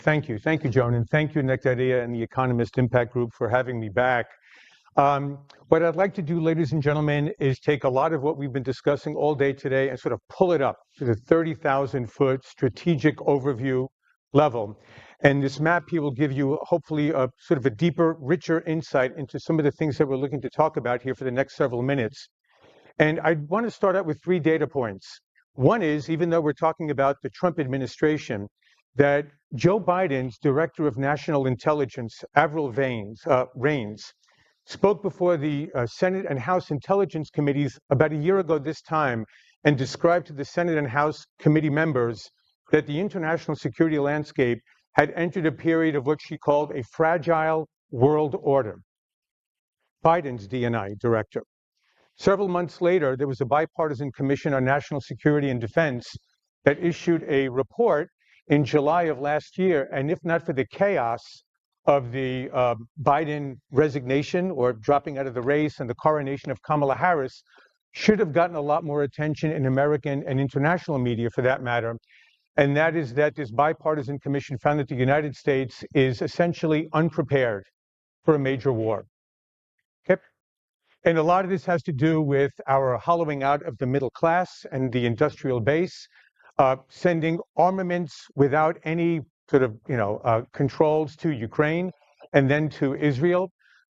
Thank you. Thank you, Joan. And thank you, Nectaria and the Economist Impact Group for having me back. What I'd like to do, ladies and gentlemen, is take a lot of what we've been discussing all day today and sort of pull it up to the 30,000-foot strategic overview level. And this map here will give you, hopefully, a sort of a deeper, richer insight into some of the things that we're looking to talk about here for the next several minutes. And I want to start out with 3 data points. One is, even though we're talking about the Trump administration, that Joe Biden's Director of National Intelligence, Avril Reince, spoke before the Senate and House Intelligence Committees about a year ago this time and described to the Senate and House committee members that the international security landscape had entered a period of what she called a fragile world order. Biden's DNI director. Several months later, there was a bipartisan commission on national security and defense that issued a report in July of last year, and if not for the chaos of the Biden resignation or dropping out of the race and the coronation of Kamala Harris, should have gotten a lot more attention in American and international media for that matter. And that is that this bipartisan commission found that the United States is essentially unprepared for a major war. Okay? And a lot of this has to do with our hollowing out of the middle class and the industrial base, sending armaments without any sort of controls to Ukraine and then to Israel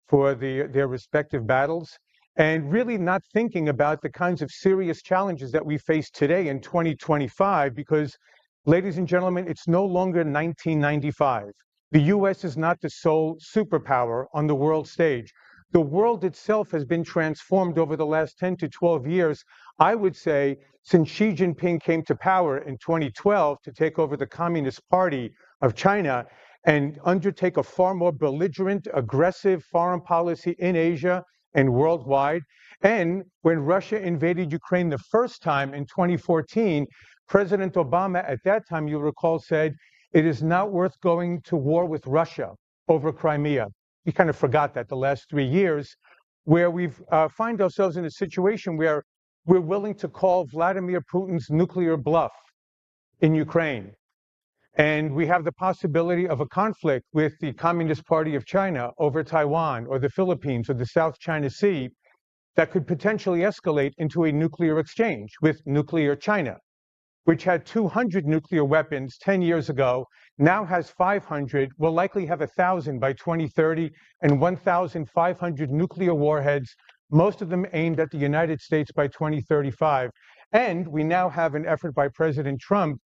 for their respective battles, and really not thinking about the kinds of serious challenges that we face today in 2025, because, ladies and gentlemen, it's no longer 1995. The U.S. is not the sole superpower on the world stage. The world itself has been transformed over the last 10 to 12 years, I would say, since Xi Jinping came to power in 2012 to take over the Communist Party of China and undertake a far more belligerent, aggressive foreign policy in Asia and worldwide. And when Russia invaded Ukraine the first time in 2014, President Obama at that time, you'll recall, said, "It is not worth going to war with Russia over Crimea." We kind of forgot that the last 3 years, where we've find ourselves in a situation where we're willing to call Vladimir Putin's nuclear bluff in Ukraine. And we have the possibility of a conflict with the Communist Party of China over Taiwan or the Philippines or the South China Sea that could potentially escalate into a nuclear exchange with nuclear China, which had 200 nuclear weapons 10 years ago, now has 500, will likely have 1,000 by 2030, and 1,500 nuclear warheads, most of them aimed at the United States by 2035. And we now have an effort by President Trump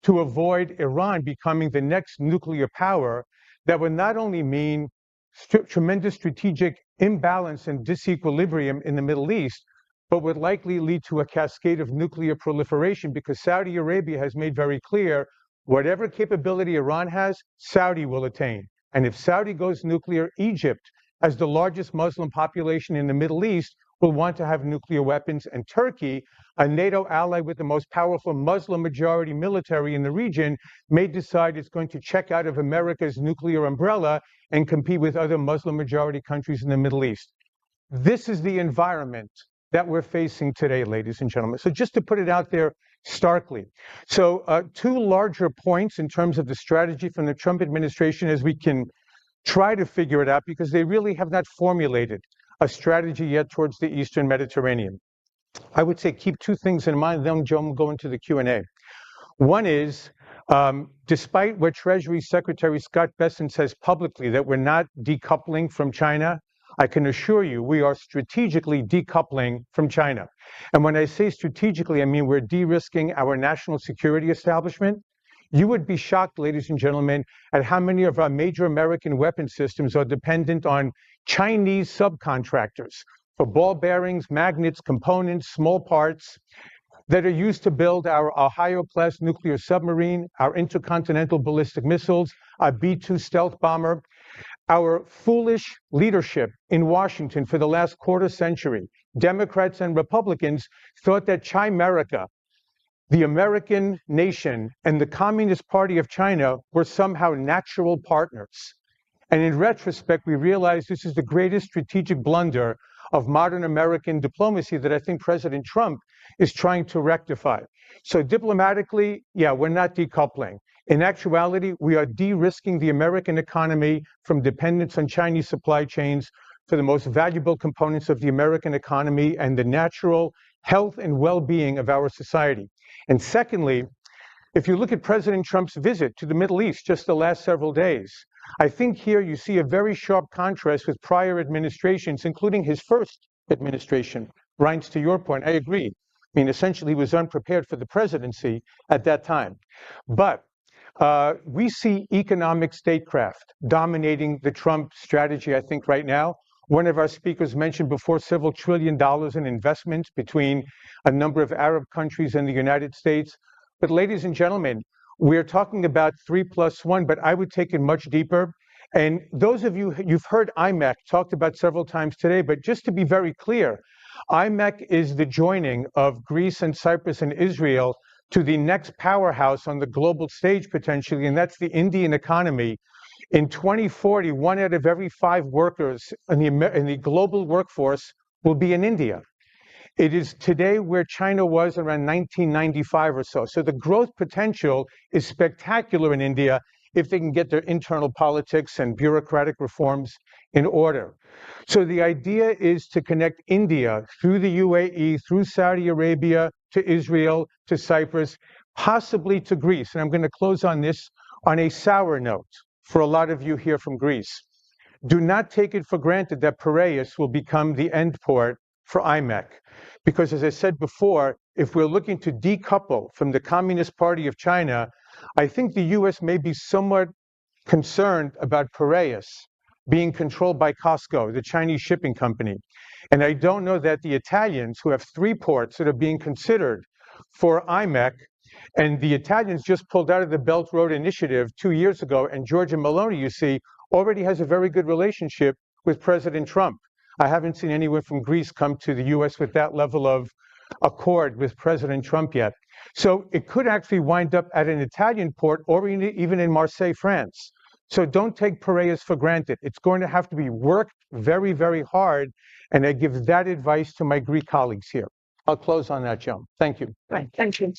to avoid Iran becoming the next nuclear power that would not only mean tremendous strategic imbalance and disequilibrium in the Middle East, but would likely lead to a cascade of nuclear proliferation, because Saudi Arabia has made very clear whatever capability Iran has, Saudi will attain. And if Saudi goes nuclear, Egypt, as the largest Muslim population in the Middle East, will want to have nuclear weapons. And Turkey, a NATO ally with the most powerful Muslim majority military in the region, may decide it's going to check out of America's nuclear umbrella and compete with other Muslim majority countries in the Middle East. This is the environment that we're facing today, ladies and gentlemen. So just to put it out there starkly. So 2 larger points in terms of the strategy from the Trump administration, as we can try to figure it out, because they really have not formulated a strategy yet towards the Eastern Mediterranean. I would say keep 2 things in mind, then Joe will go into the Q&A. One is, despite what Treasury Secretary Scott Bessent says publicly, that we're not decoupling from China, I can assure you we are strategically decoupling from China. And when I say strategically, I mean we're de-risking our national security establishment. You would be shocked, ladies and gentlemen, at how many of our major American weapon systems are dependent on Chinese subcontractors for ball bearings, magnets, components, small parts that are used to build our Ohio-class nuclear submarine, our intercontinental ballistic missiles, our B-2 stealth bomber. Our foolish leadership in Washington for the last quarter century, Democrats and Republicans, thought that Chimerica, the American nation, and the Communist Party of China were somehow natural partners. And in retrospect, we realize this is the greatest strategic blunder of modern American diplomacy that I think President Trump is trying to rectify. So diplomatically, yeah, we're not decoupling. In actuality, we are de-risking the American economy from dependence on Chinese supply chains for the most valuable components of the American economy and the natural health and well-being of our society. And secondly, if you look at President Trump's visit to the Middle East just the last several days, I think here you see a very sharp contrast with prior administrations, including his first administration. Reince, to your point, I agree. I mean, essentially, he was unprepared for the presidency at that time. But we see economic statecraft dominating the Trump strategy, I think, right now. One of our speakers mentioned before several $1 trillion in investments between a number of Arab countries and the United States. But ladies and gentlemen, we're talking about 3+1, but I would take it much deeper. And those of you, you've heard IMEC talked about several times today, but just to be very clear, IMEC is the joining of Greece and Cyprus and Israel to the next powerhouse on the global stage potentially, and that's the Indian economy. In 2040, 1 out of every 5 workers in the global workforce will be in India. It is today where China was around 1995 or so. So the growth potential is spectacular in India if they can get their internal politics and bureaucratic reforms in order. So the idea is to connect India through the UAE, through Saudi Arabia, to Israel, to Cyprus, possibly to Greece. And I'm going to close on this on a sour note for a lot of you here from Greece. Do not take it for granted that Piraeus will become the end port for IMEC. Because as I said before, if we're looking to decouple from the Communist Party of China, I think the US may be somewhat concerned about Piraeus being controlled by Costco, the Chinese shipping company. And I don't know that the Italians, who have 3 ports that are being considered for IMEC, and the Italians just pulled out of the Belt Road Initiative 2 years ago, and Giorgia Meloni, you see, already has a very good relationship with President Trump. I haven't seen anyone from Greece come to the US with that level of accord with President Trump yet. So it could actually wind up at an Italian port or even in Marseille, France. So don't take Piraeus for granted. It's going to have to be worked very, very hard. And I give that advice to my Greek colleagues here. I'll close on that, Joan. Thank you. Right. Thank you.